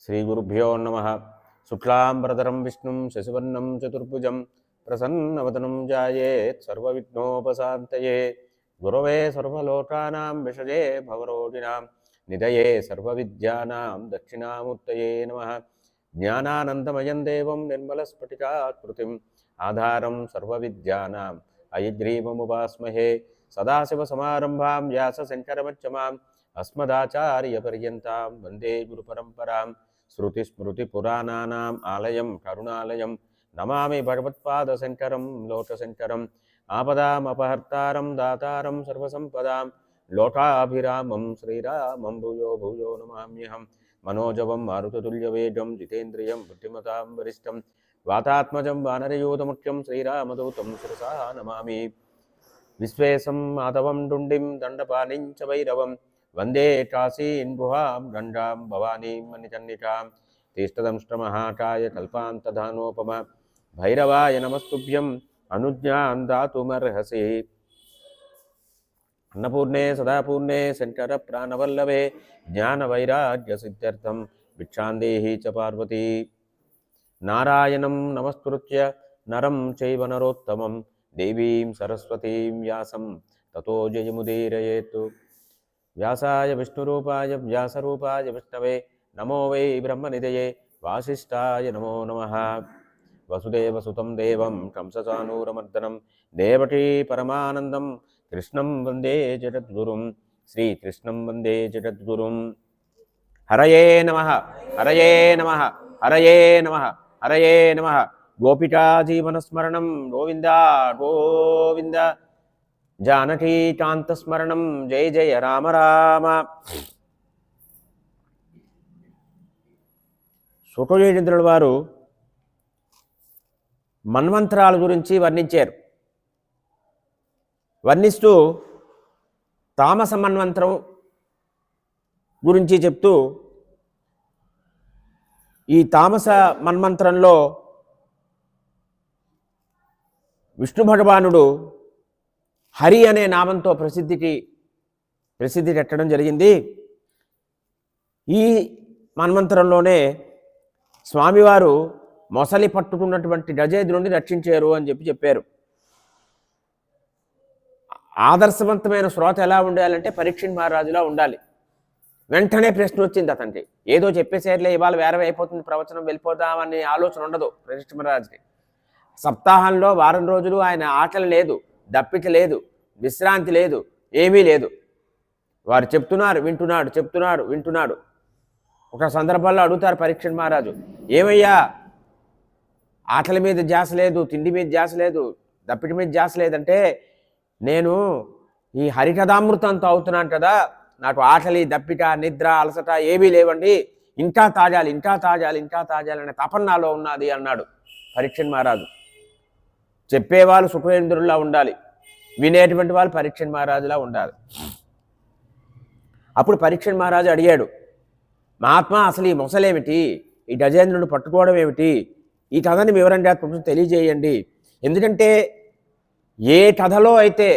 श्रीगुरुभ्यो नमः। शुक्लांबरधरं विष्णुं शशिवर्णं चतुर्भुजं प्रसन्नवदनं ध्यायेत् सर्वविघ्नोपशान्तये। गुरवे सर्वलोकानां विषये भवरोगिणां निधये सर्वविद्यानां दक्षिणामूर्तये नमः। ज्ञानानन्दमयं देवं निर्मलस्फटिकाकृतिम् आधारं सर्वविद्यानां हयग्रीवमुपास्महे। सदाशिवसमारम्भां व्यासशङ्करमध्यमाम् अस्मदाचार्यपर्यन्तां वन्दे गुरुपरम्परां। श्रुतिस्मृतिपुराणानाम् आलयं करुणालयं नमामि भगवत्पादशङ्करं लोकशङ्करम्। आपदामपहर्तारं दातारं सर्वसम्पदां लोकाभिरामं श्रीरामं भूयो भूयो नमाम्यहम्। मनोजवं मारुततुल्यवेगं जितेन्द्रियं बुद्धिमतां वरिष्ठं वातात्मजं वानरयूथमुख्यं श्रीरामदूतं शिरसा नमामि। विश्वेशं माधवं डुण्डिं दण्डपाणिं च भैरवं वन्दे काशीं गुहां गङ्गां भवानीं मणिचण्डिकां। तीष्टदंष्टमहाकाय कल्पान्तधानोपम भैरवाय नमस्तुभ्यम् अनुज्ञां दातुमर्हसि। अन्नपूर्णे सदापूर्णे शङ्करप्राणवल्लभे ज्ञानवैराग्यसिद्ध्यर्थं भिक्षां देहि च पार्वती। नारायणं नमस्कृत्य नरं चैव नरोत्तमं देवीं सरस्वतीं व्यासं ततो जयमुदीरयेत्। व्यासाय विष्णुरूपाय व्यासरूपाय विष्णवे नमो वै ब्रह्मनिधये वासिष्ठाय नमो नमः। वसुदेवसुतं देवं कंसचाणूरमर्दनं देवकी परमानन्दं कृष्णं वन्दे जगद्गुरुं श्रीकृष्णं वन्दे जगद्गुरुं। हरये नमः हरये नमः हरये नमः हरये नमः। गोपिका जीवनस्मरणं गोविन्द गोविन्द जानकीकान्तस्मरणं जय जय राम राम। శుకవీరేంద్రుల వారు మన్వంతరాల గురించి వర్ణించారు. వర్ణిస్తూ తామస మన్వంతరం గురించి చెప్తూ ఈ తామస మన్వంతరంలో విష్ణు భగవానుడు హరి అనే నామంతో ప్రసిద్ధి ఎట్టడం జరిగింది. ఈ మన్వంతరంలోనే స్వామివారు మొసలి పట్టుకున్నటువంటి గజేంద్రుడిని రక్షించారు అని చెప్పారు. ఆదర్శవంతమైన శ్రోత ఎలా ఉండాలంటే పరీక్షణ్ మహారాజులా ఉండాలి. వెంటనే ప్రశ్న వచ్చింది అతనికి. ఏదో చెప్పేసేర్లే ఇవాళ వేరే అయిపోతుంది ప్రవచనం వెళ్ళిపోదామని ఆలోచన ఉండదు పరీక్షణ్ మహారాజుకి. సప్తాహంలో వారం రోజులు ఆయన ఆకలి లేదు, దప్పిక లేదు, విశ్రాంతి లేదు, ఏమీ లేదు. వారు చెప్తున్నారు వింటున్నాడు, చెప్తున్నాడు వింటున్నాడు. ఒక సందర్భంలో అడుగుతారు పరీక్షణ్ మహారాజు, ఏమయ్యా ఆకలి మీద ధ్యాస లేదు, తిండి మీద ధ్యాస లేదు, దప్పిక మీద ధ్యాస లేదంటే, నేను ఈ హరికథామృతం తాగుతున్నాను కదా, నాకు ఆకలి దప్పిక నిద్ర అలసట ఏమీ లేవండి, ఇంకా తాజాలి ఇంకా తాజాలి ఇంకా తాజాలి అనే తపన నాలో ఉన్నది అన్నాడు పరీక్షణ్ మహారాజు. చెప్పేవాళ్ళు సుఖేంద్రుల్లా ఉండాలి, వినేటువంటి వాళ్ళు పరీక్షణ్ మహారాజులా ఉండాలి. అప్పుడు పరీక్షణ్ మహారాజు అడిగాడు, మహాత్మా అసలు ఈ మొసలేమిటి, ఈ గజేంద్రుని పట్టుకోవడం ఏమిటి, ఈ కథని వివరంగా కొంచెం తెలియజేయండి. ఎందుకంటే ఏ కథలో అయితే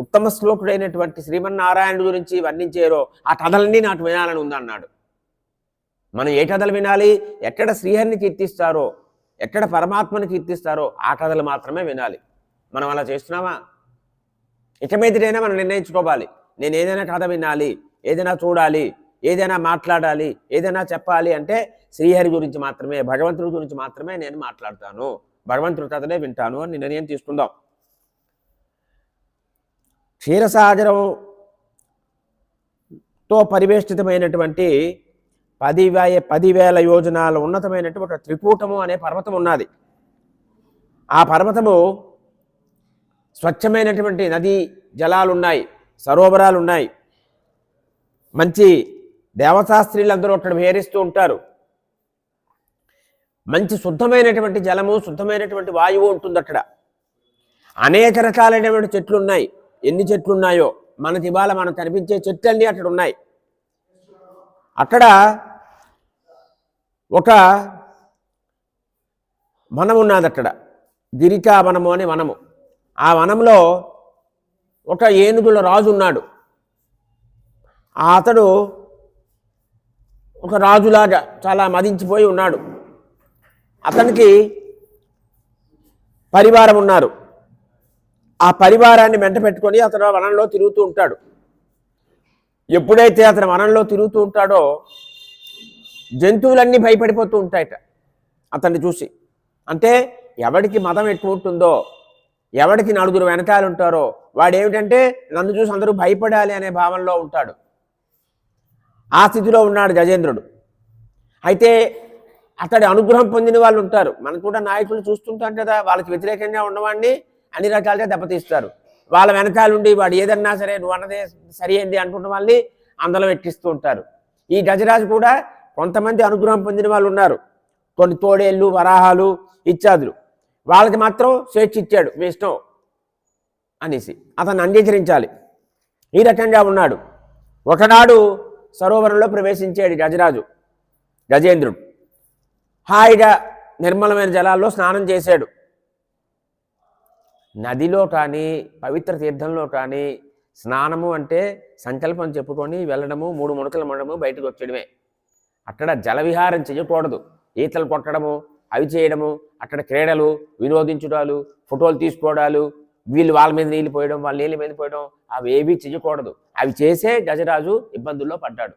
ఉత్తమ శ్లోకుడైనటువంటి శ్రీమన్నారాయణుడి గురించి వర్ణించారో ఆ కథలన్నీ నాకు వినాలని ఉందన్నాడు. మనం ఏ కథలు వినాలి, ఎక్కడ శ్రీహరిని కీర్తిస్తారో ఎక్కడ పరమాత్మని కీర్తిస్తారో ఆ కథలు మాత్రమే వినాలి. మనం అలా చేస్తున్నామా? ఇక మీదటైనా మనం నిర్ణయించుకోవాలి, నేను ఏదైనా కథ వినాలి, ఏదైనా చూడాలి, ఏదైనా మాట్లాడాలి, ఏదైనా చెప్పాలి అంటే శ్రీహరి గురించి మాత్రమే, భగవంతుడి గురించి మాత్రమే నేను మాట్లాడతాను, భగవంతుడి కథనే వింటాను అని నిర్ణయం తీసుకుందాం. క్షీరసాగరంతో పరివేష్టితమైనటువంటి 10,000 యోజనాల ఉన్నతమైనటువంటి ఒక త్రికూటము అనే పర్వతం ఉన్నది. ఆ పర్వతము స్వచ్ఛమైనటువంటి నదీ జలాలు ఉన్నాయి, సరోవరాలు ఉన్నాయి. మంచి దేవతాస్త్రీలందరూ అక్కడ విహరిస్తూ ఉంటారు. మంచి శుద్ధమైనటువంటి జలము, శుద్ధమైనటువంటి వాయువు ఉంటుంది అక్కడ. అనేక రకాలైనటువంటి చెట్లు ఉన్నాయి. ఎన్ని చెట్లు ఉన్నాయో మనకి ఇవాళ మనకు కనిపించే చెట్లన్నీ అక్కడ ఉన్నాయి. అక్కడ ఒక వనం ఉన్నది, అక్కడ గిరికా వనము అనే వనము. ఆ వనంలో ఒక ఏనుగుల రాజు ఉన్నాడు. అతడు ఒక రాజులాగా చాలా మదించిపోయి ఉన్నాడు. అతనికి పరివారం ఉన్నారు. ఆ పరివారాన్ని వెంట పెట్టుకొని అతను వనంలో తిరుగుతూ ఉంటాడు. ఎప్పుడైతే అతను వనంలో తిరుగుతూ ఉంటాడో జంతువులన్నీ భయపడిపోతూ ఉంటాయట అతన్ని చూసి. అంటే ఎవడికి మదం ఎక్కువ ఉంటుందో, ఎవడికి నలుగురు వెనకాలు ఉంటారో వాడేమిటంటే నన్ను చూసి అందరూ భయపడాలి అనే భావనలో ఉంటాడు. ఆ స్థితిలో ఉన్నాడు గజేంద్రుడు. అయితే అతడి అనుగ్రహం పొందిన వాళ్ళు ఉంటారు. మనకు కూడా నాయకులు చూస్తుంటాం కదా, వాళ్ళకి వ్యతిరేకంగా ఉన్నవాడిని అన్ని రకాలుగా దెబ్బతీస్తారు. వాళ్ళ వెనకాలండి వాడు ఏదన్నా సరే నువ్వు అన్నదే సరి అయింది అనుకుంటున్న వాళ్ళని అందరం ఎక్కిస్తూ ఉంటారు. ఈ గజరాజు కూడా కొంతమంది అనుగ్రహం పొందిన వాళ్ళు ఉన్నారు. కొన్ని తోడేళ్ళు, వరాహాలు ఇత్యాదులు. వాళ్ళకి మాత్రం స్వేచ్ఛ ఇచ్చాడు, మీ ఇష్టం అనేసి అతన్ని అంగీకరించాలి. ఈ రకంగా ఉన్నాడు. ఒకనాడు సరోవరంలో ప్రవేశించాడు గజేంద్రుడు. హాయిగా నిర్మలమైన జలాల్లో స్నానం చేశాడు. నదిలో కానీ పవిత్ర తీర్థంలో కానీ స్నానము అంటే సంకల్పం చెప్పుకొని వెళ్ళడము, 3 మునకలు మండము, బయటకు వచ్చేయడమే. అక్కడ జలవిహారం చేయకూడదు. ఈతలు కొట్టడము, అవి చేయడము, అక్కడ క్రీడలు, వినోదించుటాలు, ఫోటోలు తీసుకోవడాలు, వీళ్ళు వాళ్ళ మీద నీళ్ళు పోయడం, వాళ్ళ నీళ్ళ మీద పోయడం, అవి ఏవి చేయకూడదు. అవి చేసే గజరాజు ఇబ్బందుల్లో పడ్డాడు.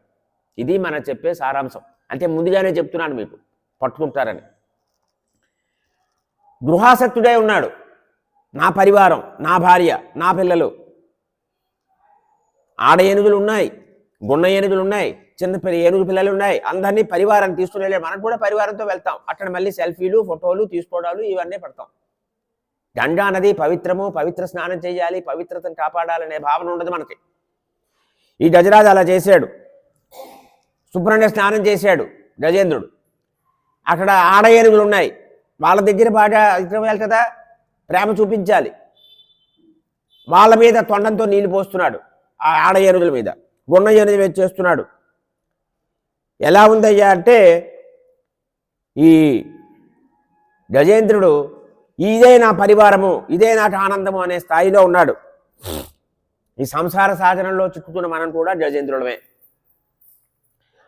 ఇది మనం చెప్పే సారాంశం. అంటే ముందుగానే చెప్తున్నాను మీకు, పట్టుకుంటారని. గృహాసక్తుడై ఉన్నాడు. నా పరివారం, నా భార్య, నా పిల్లలు. ఆడ ఏనుగులు ఉన్నాయి, గున్న ఏనుగులు ఉన్నాయి, చిన్న ఏనుగు పిల్లలు ఉన్నాయి. అందరినీ పరివారాన్ని తీసుకుని వెళ్ళాడు. మనం కూడా పరివారంతో వెళ్తాం. అక్కడ మళ్ళీ సెల్ఫీలు, ఫోటోలు తీసుకోవడాలు ఇవన్నీ పడతాం. గంగా నది పవిత్రము, పవిత్ర స్నానం చేయాలి, పవిత్రతను కాపాడాలనే భావన ఉండదు మనకి. ఈ గజరాజు అలా చేశాడు. శుభ్రంగా స్నానం చేశాడు గజేంద్రుడు. అక్కడ ఆడ ఏనుగులు ఉన్నాయి. వాళ్ళ దగ్గర బాగా ఇవ్వాలి కదా, ప్రేమ చూపించాలి. వాళ్ళ మీద తొండంతో నీళ్లు పోస్తున్నాడు. ఆ ఆడ ఏనుగుల మీద గున్న ఏనుగు మీద చేస్తున్నాడు. ఎలా ఉందయ్యా అంటే ఈ గజేంద్రుడు ఇదే నా పరివారము, ఇదే నాకు ఆనందము అనే స్థాయిలో ఉన్నాడు. ఈ సంసార సాధనంలో చిక్కుతున్న మనం కూడా గజేంద్రుడమే.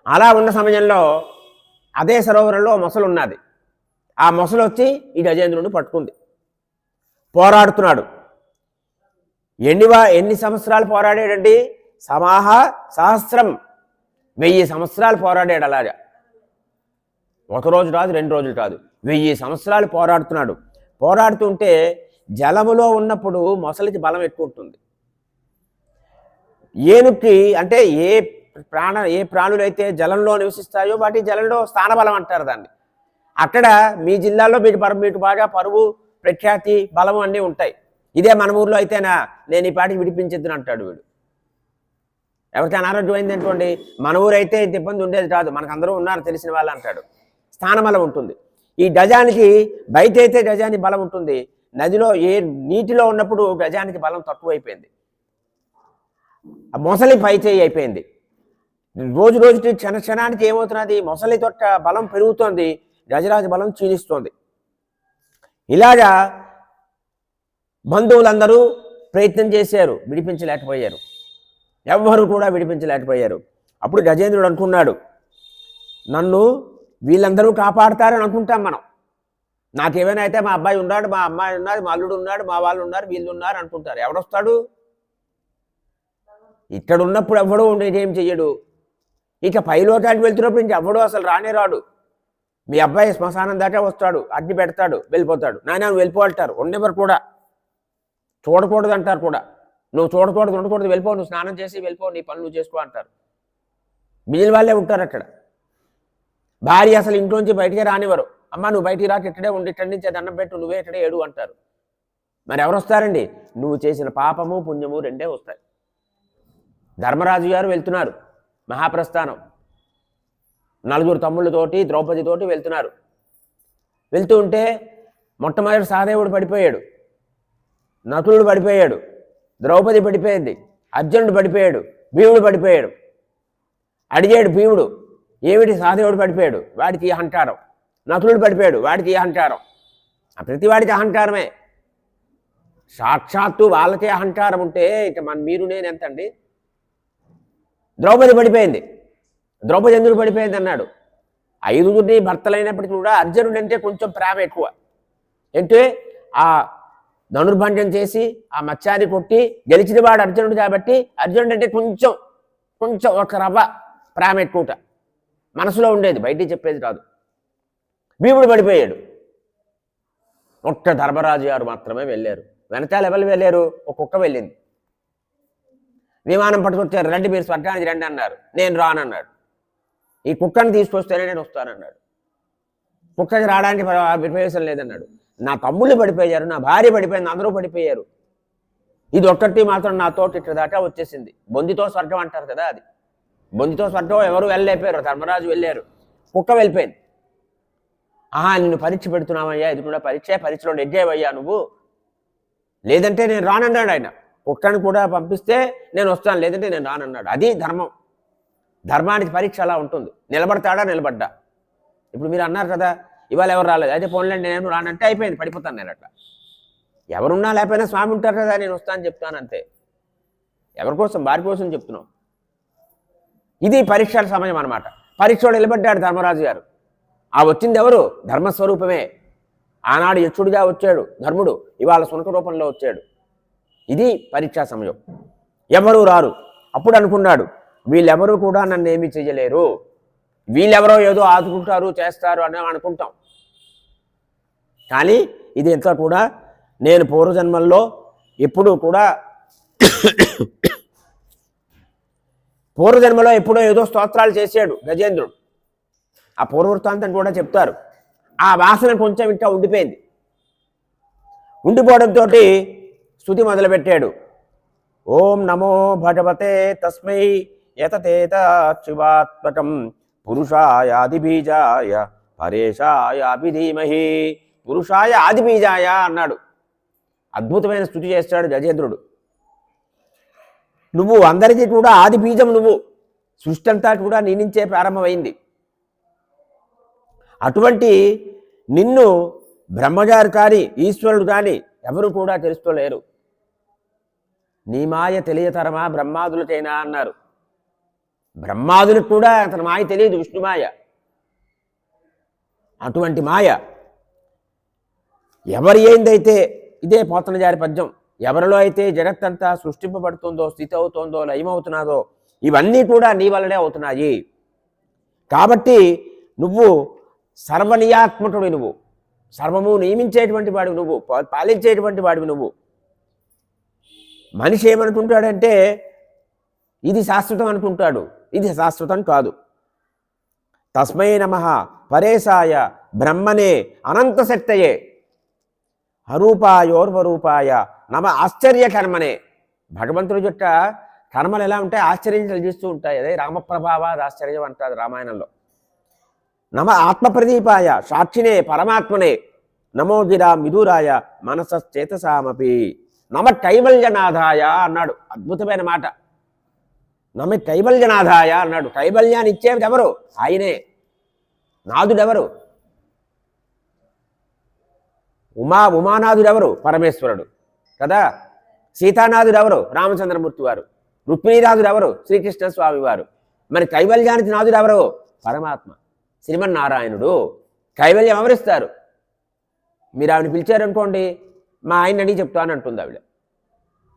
అలా ఉన్న సమయంలో అదే సరోవరంలో మొసలు ఉన్నది. ఆ మొసలు వచ్చి ఈ గజేంద్రుడిని పట్టుకుంది. పోరాడుతున్నాడు. ఎన్ని సంవత్సరాలు పోరాడాడండి? సహస్రం, 1000 సంవత్సరాలు పోరాడాడు. అలాగా ఒకరోజు కాదు, 2 రోజులు కాదు, 1000 సంవత్సరాలు పోరాడుతున్నాడు. పోరాడుతుంటే జలములో ఉన్నప్పుడు మొసలికి బలం ఎక్కువ ఉంటుంది. ఏనుగుకి అంటే ఏ ప్రాణులు అయితే జలంలో నివసిస్తాయో వాటి జలంలో స్థానబలం అంటారు దాన్ని. అక్కడ మీ జిల్లాలో మీకు బాగా పరువు, ప్రఖ్యాతి, బలం అన్నీ ఉంటాయి. ఇదే మన ఊర్లో అయితేనా నేను ఈ పాటికి విడిపించద్దును అంటాడు వీడు. ఎవరికి అనారోగ్యం అయింది అనుకోండి, మన ఊరు అయితే ఇంత ఇబ్బంది ఉండేది కాదు, మనకు అందరూ ఉన్నారు తెలిసిన వాళ్ళు అంటాడు. స్థానబలం ఉంటుంది. ఈ గజానికి బయట అయితే గజానికి బలం ఉంటుంది, నదిలో నీటిలో ఉన్నప్పుడు గజానికి బలం తక్కువైపోయింది. ఆ మొసలి పై చేయి అయిపోయింది. రోజు రోజుకి క్షణానికి ఏమవుతున్నది? మొసలి తొట్ట బలం పెరుగుతోంది, గజరాజు బలం క్షీణిస్తోంది. ఇలాగా బంధువులందరూ ప్రయత్నం చేశారు, విడిపించలేకపోయారు. ఎవ్వరు కూడా విడిపించలేకపోయారు. అప్పుడు గజేంద్రుడు అనుకున్నాడు, నన్ను వీళ్ళందరూ కాపాడుతారని అనుకుంటాం మనం. నాకేమైనా అయితే మా అబ్బాయి ఉన్నాడు, మా అమ్మాయి ఉన్నారు, మా అల్లుడు ఉన్నాడు, మా వాళ్ళు ఉన్నారు, వీళ్ళు ఉన్నారు అనుకుంటారు. ఎవడొస్తాడు? ఇక్కడ ఉన్నప్పుడు ఎవ్వడూ ఉండేదేం చెయ్యడు. ఇక పైలోకానికి వెళ్తున్నప్పుడు ఇంకెవ్వడూ అసలు రానే రాడు. మీ అబ్బాయి శ్మశానం దాకా వస్తాడు, అగ్ని పెడతాడు, వెళ్ళిపోతాడు. నాయన నువ్వు వెళ్ళిపోతారు. ఉండేవారు కూడా చూడకూడదు అంటారు కూడా. నువ్వు చూడకూడదు, ఉండకూడదు, వెళ్ళిపో, నువ్వు స్నానం చేసి వెళ్ళిపో, నీ పనులు నువ్వు చేసుకో అంటారు. మిగిలిన వాళ్ళే ఉంటారు అక్కడ. భార్య అసలు ఇంట్లోంచి బయటికే రానివ్వరు. అమ్మ నువ్వు బయటికి రాక ఇక్కడే ఉండి, ఇక్కడి నుంచి దండం పెట్టు, నువ్వే ఇక్కడే ఏడు అంటారు. మరి ఎవరు వస్తారండి? నువ్వు చేసిన పాపము పుణ్యము రెండే వస్తాయి. ధర్మరాజు గారు వెళ్తున్నారు మహాప్రస్థానం, 4 తమ్ముళ్ళతోటి ద్రౌపదితోటి వెళ్తున్నారు. వెళ్తూ ఉంటే మొట్టమొదటి సహదేవుడు పడిపోయాడు, నకులుడు పడిపోయాడు, ద్రౌపది పడిపోయింది, అర్జునుడు పడిపోయాడు, భీముడు పడిపోయాడు. అడిగాడు భీముడు, ఏమిటి సహదేవుడు పడిపోయాడు, వాడికి అహంకారం. నకులుడు పడిపోయాడు, వాడికి అహంకారం. ప్రతివాడికి అహంకారమే. సాక్షాత్తు వాళ్ళకే అహంకారం ఉంటే ఇక మీరు నేను ఎంతండి? ద్రౌపది పడిపోయింది. ద్రౌపది ఎందుకు పడిపోయింది అన్నాడు. 5గురిని భర్తలైనప్పటికీ కూడా అర్జునుడు అంటే కొంచెం ప్రేమ ఎక్కువ. అంటే ఆ ధనుర్భంజం చేసి ఆ మత్స్యాన్ని కొట్టి గెలిచిన వాడు అర్జునుడు కాబట్టి అర్జునుడు అంటే కొంచెం కొంచెం ఒక రవ్వ ప్రేమ ఎక్కువట మనసులో ఉండేది, బయటికి చెప్పేది కాదు. భీముడు పడిపోయాడు. ఒక్క ధర్మరాజు గారు మాత్రమే వెళ్ళారు. వెనకాల ఎవరు వెళ్ళారు? ఒక కుక్క వెళ్ళింది. విమానం పట్టుకొచ్చారు, రండి మీరు స్వర్గానికి రండి అన్నారు. నేను రానన్నాడు. ఈ కుక్కని తీసుకొస్తేనే నేను వస్తానన్నాడు. కుక్కకి రావడానికి ప్రవేశం లేదన్నాడు. నా తమ్ముళ్ళు పడిపోయారు, నా భార్య పడిపోయింది, అందరూ పడిపోయారు. ఇది ఒక్కటి మాత్రం నాతో ఇట్లా దాకా వచ్చేసింది. బొందితో స్వర్గం అంటారు కదా, అది బొందితో స్వర్గం ఎవరు వెళ్ళలేపారు, ధర్మరాజు వెళ్ళారు, కుక్క వెళ్ళిపోయింది. నిన్ను పరీక్ష పెడుతున్నామయ్యా, ఇది కూడా పరీక్షలో నెగ్గావయ్యా నువ్వు, లేదంటే నేను రానన్నాడు ఆయన. కుక్కను కూడా పంపిస్తే నేను వస్తాను, లేదంటే నేను రానన్నాడు. అది ధర్మం. ధర్మానికి పరీక్ష అలా ఉంటుంది. నిలబడతాడా నిలబడ్డా. ఇప్పుడు మీరు అన్నారు కదా ఇవాళ ఎవరు రాలేదు, అయితే పోన్లేండి నేను రానంటే అయిపోయింది, పడిపోతాను నేను. అట్లా ఎవరున్నా లేకపోయినా స్వామి ఉంటారు కదా, నేను వస్తాను చెప్తాను అంతే. ఎవరి కోసం? వారి కోసం చెప్తున్నాం. ఇది పరీక్షల సమయం అన్నమాట. పరీక్షలో నిలబడ్డాడు ధర్మరాజు గారు. వచ్చింది ఎవరు? ధర్మస్వరూపమే. ఆనాడు యక్షుడిగా వచ్చాడు ధర్ముడు, ఇవాళ సునక రూపంలో వచ్చాడు. ఇది పరీక్షా సమయం. ఎవరు రారు. అప్పుడు అనుకున్నాడు, వీళ్ళెవరూ కూడా నన్ను ఏమీ చెయ్యలేరు, వీళ్ళెవరో ఏదో ఆదుకుంటారు చేస్తారు అని అనుకుంటాం. కానీ ఇది ఎంత కూడా నేను పూర్వజన్మల్లో ఎప్పుడూ కూడా పూర్వజన్మలో ఎప్పుడో ఏదో స్తోత్రాలు చేశాడు గజేంద్రుడు. ఆ పూర్వవృత్తాంతం కూడా చెప్తారు. ఆ వాసన కొంచెం ఇంకా ఉండిపోయింది. ఉండిపోవడంతో స్తుతి మొదలుపెట్టాడు. ఓం నమో భగవతే తస్మై యతతేతాచ్యువాత్మకం పురుషాయ ఆదిబీజాయ పరేశాయ అభిధీమహి. పురుషాయ ఆదిబీజాయ అన్నాడు. అద్భుతమైన స్తుతి చేస్తాడు గజేంద్రుడు. నువ్వు అందరికీ కూడా ఆది బీజం, నువ్వు సృష్టి అంతా కూడా నీ నుంచే ప్రారంభమైంది. అటువంటి నిన్ను బ్రహ్మగారు కానీ ఈశ్వరుడు కానీ ఎవరు కూడా తెలుసుకోలేరు. నీ మాయ తెలియతరమా బ్రహ్మాదులకైనా అన్నారు. బ్రహ్మాదులకు కూడా అతని మాయ తెలియదు, విష్ణుమాయ. అటువంటి మాయ ఎవరి ఏందైతే, ఇదే పోతనజారి పద్యం, ఎవరిలో అయితే జగత్తంతా సృష్టింపబడుతుందో, స్థితి అవుతుందో, లయమవుతున్నదో ఇవన్నీ కూడా నీ వల్లనే అవుతున్నాయి. కాబట్టి నువ్వు సర్వనియాత్మకుడు, నువ్వు సర్వము నియమించేటువంటి వాడివి, నువ్వు పాలించేటువంటి వాడివి. నువ్వు మనిషి ఏమనుకుంటాడంటే ఇది శాశ్వతం అనుకుంటాడు, ఇది శాశ్వతం కాదు. తస్మై నమః పరేశాయ బ్రహ్మనే అనంతశక్తయే అరూపాయోర్వరూపాయ నమ ఆశ్చర్యకర్మనే. భగవంతుడి యొక్క కర్మలు ఎలా ఉంటాయి? ఆశ్చర్యం కలిగిస్తూ ఉంటాయి. అదే రామప్రభావాది ఆశ్చర్యం అంటారు రామాయణంలో. నమ ఆత్మప్రదీపాయ సాక్షినే పరమాత్మనే నమో గిరా మిథురాయ మనసశ్చేతసామపి నమ కైవల్యనాథాయ అన్నాడు. అద్భుతమైన మాట. నమ కైవల్యనాథాయ అన్నాడు. కైవల్యాన్ని ఇచ్చేది ఎవరు? ఆయనే. నాథుడెవరు? ఉమానాథుడెవరు? పరమేశ్వరుడు కదా. సీతానాథుడెవరు? రామచంద్రమూర్తి వారు. రుక్మిణీనాథుడెవరు? శ్రీకృష్ణ స్వామి వారు. మరి కైవల్యానికి నాథుడెవరు? పరమాత్మ శ్రీమన్నారాయణుడు. కైవల్యం ఎవరిస్తారు? మీరు ఆవిడ పిలిచారనుకోండి, మా ఆయన అడిగి చెప్తాను అంటుంది ఆవిడ.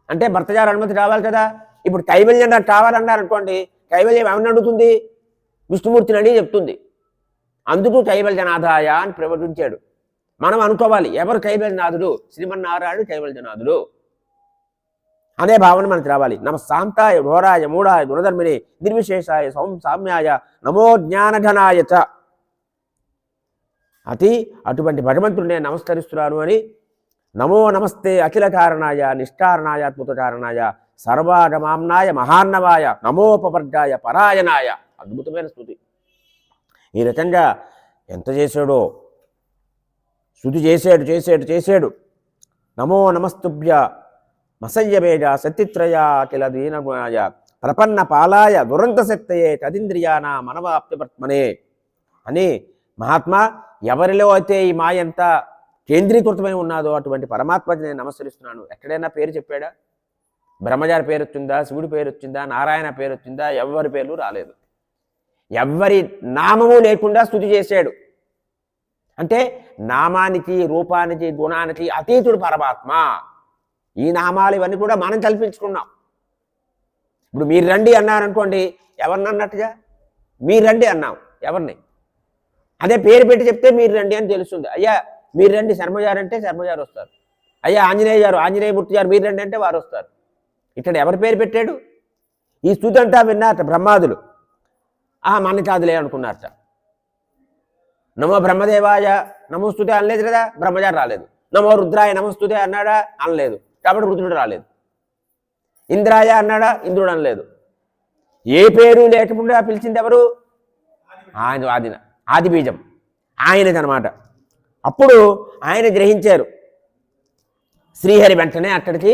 అంటే భర్త గారు అనుమతి కావాలి కదా. ఇప్పుడు కైవల్యం నాకు కావాలన్నారు అనుకోండి, కైవల్యం ఎవరిని అడుగుతుంది? విష్ణుమూర్తిని అడిగి చెప్తుంది. అందుకు కైవల్యనాథాయ అని ప్రవర్తించాడు. మనం అనుకోవాలి, ఎవరు కైవల్యనాథుడు? శ్రీమన్నారాయణుడు కైవల్యనాథుడు అనే భావన మనకు రావాలి. నమ శాంతాయ ఘోరాయ మూఢాయ గుణధర్మిణి నిర్విశేషాయ సామ్యాయ నమో జ్ఞానఘనాయ చ. అటువంటి భగవంతుడు నేను నమస్కరిస్తున్నాను అని నమో నమస్తే అఖిల కారణాయ నిష్కారణాయ అద్భుత కారణాయ సర్వాగమాంనాయ మహార్ణవాయ నమోపవర్గాయ పరాయణాయ. అద్భుతమైన స్తుతి. ఈ రకంగా ఎంత చేశాడో, స్తుతి చేశాడు. నమో నమస్తుభ్య మసయ్యవేగ సత్యత్రయ అఖిల దీనగుణాయ ప్రపన్న పాలాయ దురంత శక్తయే తదింద్రియాన మనవాప్తివర్త్మనే అని. మహాత్మా, ఎవరిలో అయితే ఈ మాయ ఎంత కేంద్రీకృతమై ఉన్నాదో అటువంటి పరమాత్మకి నేను నమస్కరిస్తున్నాను. ఎక్కడైనా పేరు చెప్పాడా? బ్రహ్మగారి పేరు వచ్చిందా? శివుడి పేరు వచ్చిందా? నారాయణ పేరు వచ్చిందా? ఎవరి పేర్లు రాలేదు. ఎవ్వరి నామము లేకుండా స్తుతి చేశాడు. అంటే నామానికి, రూపానికి, గుణానికి అతీతుడు పరమాత్మ. ఈ నామాలు ఇవన్నీ కూడా మనం కల్పించుకున్నాం. ఇప్పుడు మీరు రండి అన్నారనుకోండి, ఎవరిని అన్నట్టుగా? మీరు రండి అన్నాం, ఎవరిని? అదే పేరు పెట్టి చెప్తే మీరు రండి అని తెలుస్తుంది. అయ్యా మీరు రండి శర్మగారు అంటే శర్మగారు వస్తారు. అయ్యా ఆంజనేయ గారు, ఆంజనేయమూర్తి గారు మీరు రండి అంటే వారు వస్తారు. ఇక్కడ ఎవరి పేరు పెట్టాడు? ఈ స్తుతి అంతా విన్నారట బ్రహ్మాదులు. మన కాదులే అనుకున్నారట. నమో బ్రహ్మదేవాయ నమోస్తుతే అనలేదు కదా, బ్రహ్మగారు రాలేదు. నమో రుద్రాయ నమోస్తుతే అన్నాడా? అనలేదు. కాబట్టి రుద్రుడు రాలేదు. ఇంద్రాయ అన్నాడా? ఇంద్రుడు అనలేదు. ఏ పేరు లేకుండా పిలిచింది ఎవరు? ఆయన ఆది బీజం ఆయనదనమాట. అప్పుడు ఆయన గ్రహించారు. శ్రీహరి వెంటనే అక్కడికి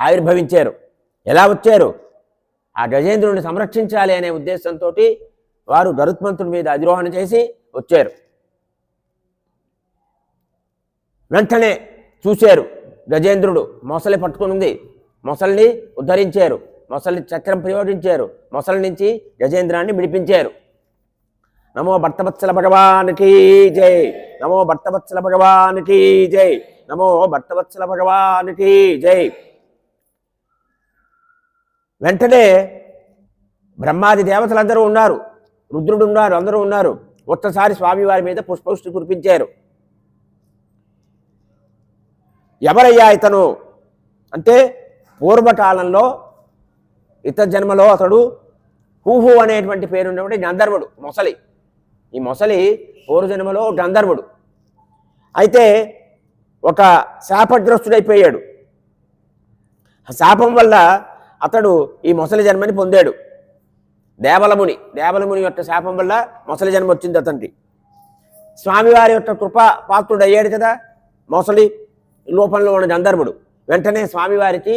ఆవిర్భవించారు. ఎలా వచ్చారు? ఆ గజేంద్రుడిని సంరక్షించాలి అనే ఉద్దేశంతో వారు గరుత్మంతుడి మీద అధిరోహణ చేసి వచ్చారు. వెంటనే చూశారు గజేంద్రుడు మొసలి పట్టుకుని మొసలిని ఉద్ధరించారు. మొసలి చక్రం ప్రయోగించారు. మొసలి నుంచి గజేంద్రాన్ని విడిపించారు. నమో భర్తవత్సల భగవానికి జై, నమో భర్తవత్సల భగవానికి జై, నమో భర్తవత్సల భగవానికి జై. వెంటనే బ్రహ్మాది దేవతలందరూ ఉన్నారు, రుద్రుడు ఉన్నారు, అందరూ ఉన్నారు. ఒక్కసారి స్వామివారి మీద పుష్పవృష్టి కురిపించారు. ఎవరయ్యా ఇతను అంటే, పూర్వకాలంలో ఇతర జన్మలో అతడు హూహు అనేటువంటి పేరున్నటువంటి గంధర్వుడు మొసలి. ఈ మొసలి పూర్వజన్మలో గంధర్వుడు. అయితే ఒక శాపగ్రస్తుడైపోయాడు. ఆ శాపం వల్ల అతడు ఈ మొసలి జన్మని పొందాడు. దేవలముని యొక్క శాపం వల్ల మొసలి జన్మ వచ్చింది అతనికి. స్వామివారి యొక్క కృపా పాత్రుడు అయ్యాడు కదా మొసలి లోపంలో ఉన్న గంధర్వుడు. వెంటనే స్వామివారికి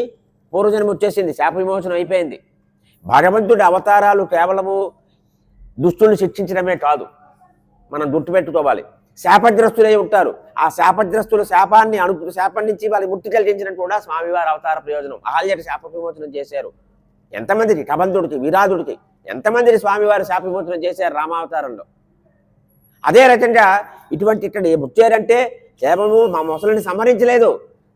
పూర్వజన్మ వచ్చేసింది, శాప విమోచనం అయిపోయింది. భగవంతుడి అవతారాలు కేవలము దుష్టుల్ని శిక్షించడమే కాదు, మనం గుర్తుపెట్టుకోవాలి. శాపగ్రస్తులై ఉంటారు. ఆ శాపగ్రస్తుల శాపం నుంచి వాళ్ళకి ముక్తి కలిగించడం కూడా స్వామివారి అవతార ప్రయోజనం. అహల్యకి శాప విమోచనం చేశారు. ఎంతమందికి? కబంధుడికి, విరాధుడికి ఎంతమందిని స్వామివారి శాప విమోచనం చేశారు రామావతారంలో. అదే రకంగా ఇటువంటి ఇక్కడ వచ్చారంటే కేవలము మా మొసలిని సంహరించలేదు,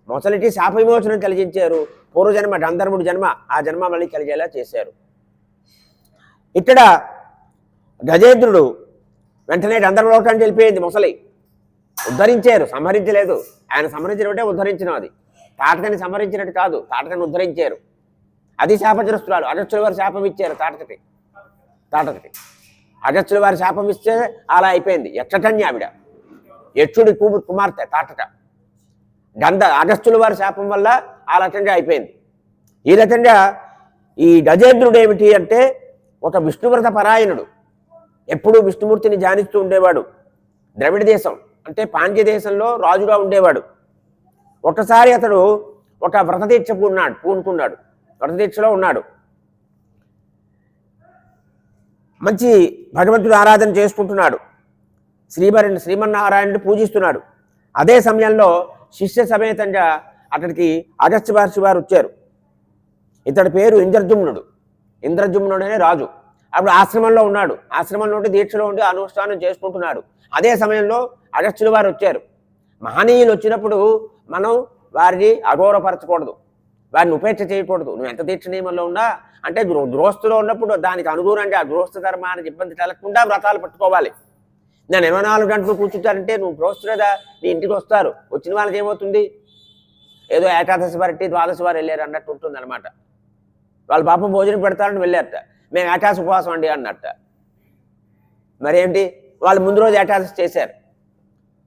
మొసలికి శాప విమోచనం కలిగించారు. పూర్వజన్మ గంధర్వుడి జన్మ, ఆ జన్మ మళ్ళీ కలిగేలా చేశారు. ఇక్కడ గజేంద్రుడు వెంటనే గంధర్వలోకానికి వెళ్ళిపోయింది మొసలి. ఉద్ధరించారు, సంహరించలేదు. ఆయన సంహరించడం అంటే ఉద్ధరించడం. అది తాటకని సంహరించినట్టు కాదు, తాటకని ఉద్ధరించారు. అది శాపగ్రస్తురాలు. అగస్త్యుల వారు శాపం ఇచ్చారు తాటకకి. అగస్త్యుల వారి శాపం ఇస్తే అలా అయిపోయింది. యక్షకన్య ఆవిడ, యక్షుడి కుమార్తె తాటక. అగస్త్యుల వారి శాపం వల్ల ఆ రకంగా అయిపోయింది. ఈ రకంగా ఈ గజేంద్రుడు ఏమిటి అంటే ఒక విష్ణువ్రత పరాయణుడు. ఎప్పుడూ విష్ణుమూర్తిని ధ్యానిస్తూ ఉండేవాడు. ద్రవిడ దేశం అంటే పాండ్య దేశంలో రాజుగా ఉండేవాడు. ఒకసారి అతడు ఒక వ్రతదీక్ష పూనుకున్నాడు. వ్రతదీక్షలో ఉన్నాడు. మంచి భగవంతుడు ఆరాధన చేసుకుంటున్నాడు. శ్రీమన్నారాయణుడు పూజిస్తున్నాడు. అదే సమయంలో శిష్య సమేతంగా అక్కడికి అగస్త్య మహర్షి వారు వచ్చారు. ఇతడి పేరు ఇంద్రజుమ్నుడు అనే రాజు. అప్పుడు ఆశ్రమంలో ఉన్నాడు. ఆశ్రమంలో ఉండి దీక్షలో ఉండి అనుష్ఠానం చేసుకుంటున్నాడు. అదే సమయంలో అగస్త్యుల వారు వచ్చారు. మహనీయులు వచ్చినప్పుడు మనం వారిని అఘోరపరచకూడదు, వారిని ఉపేక్ష చేయకూడదు. నువ్వు ఎంత దీక్ష నియమంలో ఉన్నా అంటే గృహస్థులో ఉన్నప్పుడు దానికి అనుగుణంగా గృహస్థ ధర్మానికి ఇబ్బంది కలగకుండా వ్రతాలు పట్టుకోవాలి. నేను 24 గంటలు కూర్చుంటానంటే నువ్వు గృహస్థులేదా, నీ ఇంటికి వస్తారు. వచ్చిన వాళ్ళకి ఏమవుతుంది? ఏదో ఏకాదశి వారి ద్వాదశి వారు వెళ్ళారు అన్నట్టు ఉంటుంది అనమాట. వాళ్ళు పాపం భోజనం పెడతారని వెళ్ళారట. మేము ఏకాదశి ఉపవాసం అండి అన్నట్ట. మరేంటి? వాళ్ళు ముందు రోజు ఏకాదశి చేశారు.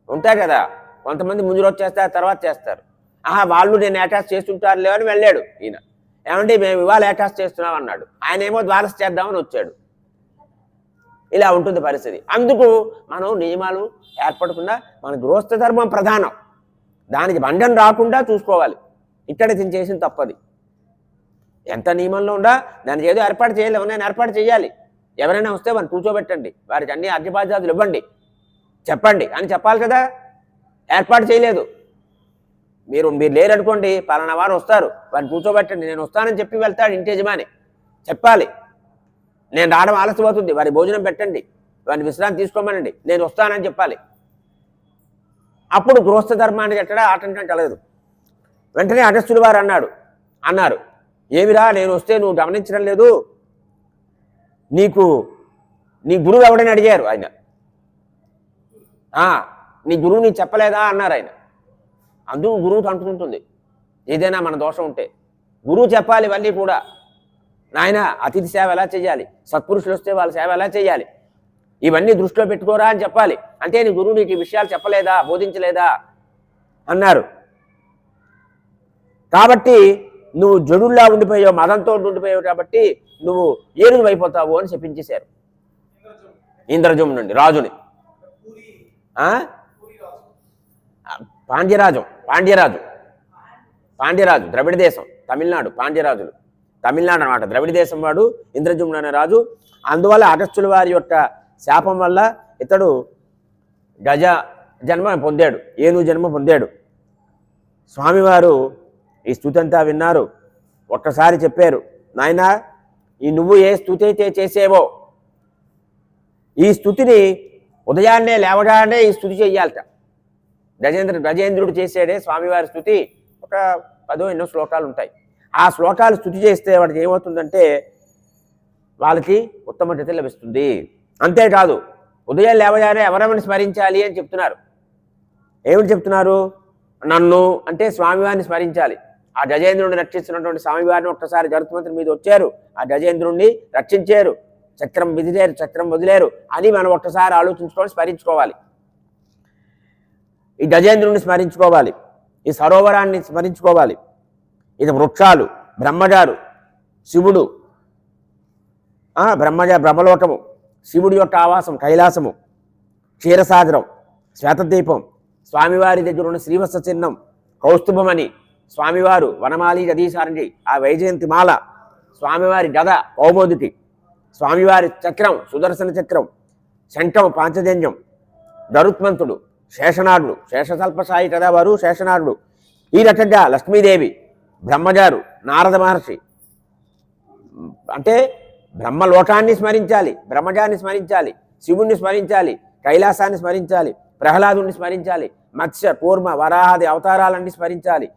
ఉంటాయి కదా కొంతమంది, ముందు రోజు చేస్తారు, తర్వాత చేస్తారు. వాళ్ళు నేను ఏకాదశి చేస్తుంటారులే అని వెళ్ళాడు ఈయన. ఏమంటే మేము ఇవాళ ఏకాదశి చేస్తున్నాం అన్నాడు. ఆయన ఏమో ద్వాదశి చేద్దామని వచ్చాడు. ఇలా ఉంటుంది పరిస్థితి. అందుకు మనం నియమాలు ఏర్పడకుండా మన గృహస్థ ధర్మం ప్రధానం, దానికి బంధం రాకుండా చూసుకోవాలి. ఇక్కడ చేసిన తప్పది. ఎంత నియమంలో ఉండా దానికి ఏదో ఏర్పాటు చేయాలి, ఎవరైనా ఏర్పాటు చేయాలి. ఎవరైనా వస్తే వారిని కూర్చోబెట్టండి, వారికి అన్ని అర్ఘ్యపాద్యాదులు ఇవ్వండి, చెప్పండి అని చెప్పాలి కదా. ఏర్పాటు చేయలేదు. మీరు లేరనుకోండి, పలానా వారు వస్తారు, వారిని కూర్చోబెట్టండి, నేను వస్తానని చెప్పి వెళ్తాడు ఇంటి యజమాని, చెప్పాలి. నేను రావడం ఆలస్యమవుతుంది, వారి భోజనం పెట్టండి, వారిని విశ్రాంతి తీసుకోమనండి, నేను వస్తానని చెప్పాలి. అప్పుడు గృహస్థ ధర్మాన్ని ఎట్టడా ఆటంకం కలగదు. వెంటనే అగస్త్యుల వారు అన్నారు, ఏమిరా నేను వస్తే నువ్వు గమనించడం లేదు, నీ గురువు ఎవడని అడిగారు ఆయన. నీ గురువు నీకు చెప్పలేదా అన్నారు ఆయన. అందుకు గురువుకి అంటుకుంటుంది ఏదైనా మన దోషం ఉంటే. గురువు చెప్పాలి ఇవన్నీ కూడా. నాయన అతిథి సేవ ఎలా చేయాలి, సత్పురుషులు వస్తే వాళ్ళ సేవ ఎలా చేయాలి, ఇవన్నీ దృష్టిలో పెట్టుకోరా అని చెప్పాలి. అంటే నీ గురువు నీకు ఈ విషయాలు చెప్పలేదా, బోధించలేదా అన్నారు. కాబట్టి నువ్వు జడుల్లా ఉండిపోయావు, మదంతో ఉండిపోయావు, కాబట్టి నువ్వు ఏనుగు అయిపోతావు అని చెప్పించేశారు ఇంద్రజుమ్ను నుండి రాజుని. పాండ్యరాజు ద్రవిడ దేశం, తమిళనాడు. పాండ్యరాజులు తమిళనాడు అనమాట. ద్రవిడ దేశం వాడు ఇంద్రజుమ్ను అనే రాజు. అందువల్ల అగస్త్యుల వారి యొక్క శాపం వల్ల ఇతడు గజ జన్మ పొందాడు, ఏనుగు జన్మ పొందాడు. స్వామివారు ఈ స్తుతి అంతా విన్నారు. ఒక్కసారి చెప్పారు, నాయనా నువ్వు ఏ స్తుతి అయితే చేసేవో ఈ స్తుతిని ఉదయాన్నే లేవగానే ఈ స్తుతి చెయ్యాలట. గజేంద్రుడు చేసాడే స్వామివారి స్తుతి. ఒక 10 ఎన్నో శ్లోకాలు ఉంటాయి. ఆ శ్లోకాలు స్తుతి చేస్తే వాడికి ఏమవుతుందంటే వాళ్ళకి ఉత్తమ గతి లభిస్తుంది. అంతేకాదు ఉదయం లేవగానే ఎవరెవరిని స్మరించాలి అని చెప్తున్నారు. ఏమిటి చెప్తున్నారు? నన్ను అంటే స్వామివారిని స్మరించాలి. ఆ గజేంద్రుడిని రక్షిస్తున్నటువంటి స్వామివారిని ఒక్కసారి గరుత్మంతుని మీద వచ్చారు, ఆ గజేంద్రుడిని రక్షించారు, చక్రం విదిలేరు, చక్రం వదిలేరు అని మనం ఒక్కసారి ఆలోచించుకొని స్మరించుకోవాలి. ఈ గజేంద్రుడిని స్మరించుకోవాలి, ఈ సరోవరాన్ని స్మరించుకోవాలి. ఇది వృక్షాలు, బ్రహ్మగారు, శివుడు, బ్రహ్మలోకము, శివుడి యొక్క ఆవాసం కైలాసము, క్షీరసాగరం, శ్వేతదీపం, స్వామివారి దగ్గర ఉన్న శ్రీవత్స చిహ్నం, కౌస్తుభమని, స్వామివారు వనమాలి గదీసారండి, ఆ వైజయంతి మాల, స్వామివారి గద కౌమోదికి, స్వామివారి చక్రం సుదర్శన చక్రం, శంఖం పాంచజన్యం, గరుత్మంతుడు, శేషనాగుడు, శేషసల్పసాయి కదా వారు శేషనాగుడు. ఈ రకంగా లక్ష్మీదేవి, బ్రహ్మగారు, నారద మహర్షి. అంటే బ్రహ్మలోకాన్ని స్మరించాలి, బ్రహ్మగారిని స్మరించాలి, శివుణ్ణి స్మరించాలి, కైలాసాన్ని స్మరించాలి, ప్రహ్లాదుని స్మరించాలి, మత్స్య కూర్మ వరాహాది అవతారాలన్నీ స్మరించాలి.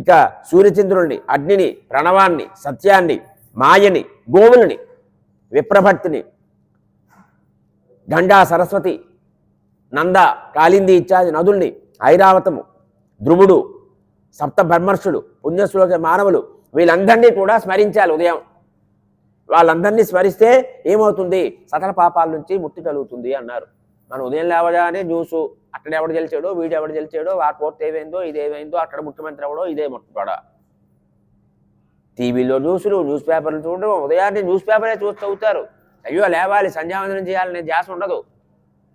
ఇక సూర్యచంద్రుల్ని, అగ్నిని, ప్రణవాన్ని, సత్యాన్ని, మాయని, గోవులని, విప్రభక్తిని, గంగా సరస్వతి, నంద, కాళింది ఇత్యాది నదుల్ని, ఐరావతము, ధ్రువుడు, సప్త బ్రహ్మర్షులు, పుణ్యశ్లోక మానవులు, వీళ్ళందరినీ కూడా స్మరించాలి ఉదయం. వాళ్ళందరినీ స్మరిస్తే ఏమవుతుంది? సకల పాపాల నుంచి ముక్తి కలుగుతుంది అన్నారు. మనం ఉదయం లేవగానే న్యూసు, అక్కడ ఎవడు గెలిచాడో, వీడు ఎవడు గెలిచాడో, ఆ కోర్టు ఏమైందో, ఇదేమైందో, అక్కడ ముఖ్యమంత్రి ఎవడో, ఇదే ముట్టుకోడా. టీవీలో న్యూస్లు, న్యూస్ పేపర్లు చూడడం, ఉదయాన్నే న్యూస్ పేపరే చూస్తూ అవుతారు. అయ్యో లేవాలి, సంధ్యావందనం చేయాలనే ధ్యాస ఉండదు.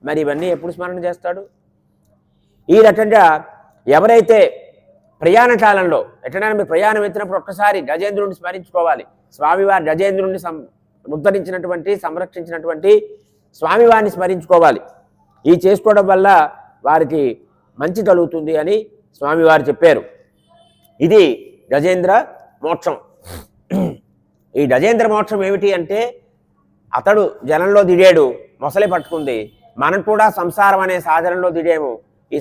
మరి ఇవన్నీ ఎప్పుడు స్మరణ చేస్తాడు? ఈ రకంగా ఎవరైతే ప్రయాణ కాలంలో ఎక్కడైనా మీరు ప్రయాణం ఎత్తినప్పుడు ఒక్కసారి గజేంద్రుడిని స్మరించుకోవాలి. స్వామివారి గజేంద్రుడిని ఉద్ధరించినటువంటి, సంరక్షించినటువంటి స్వామివారిని స్మరించుకోవాలి. ఈ చేసుకోవడం వల్ల వారికి మంచి కలుగుతుంది అని స్వామివారు చెప్పారు. ఇది గజేంద్ర మోక్షం. ఈ గజేంద్ర మోక్షం ఏమిటి అంటే, అతడు జనంలో దిగాడు, మొసలి పట్టుకుంది, మనం కూడా సంసారం అనే సాధనంలో దిగాము. ఈ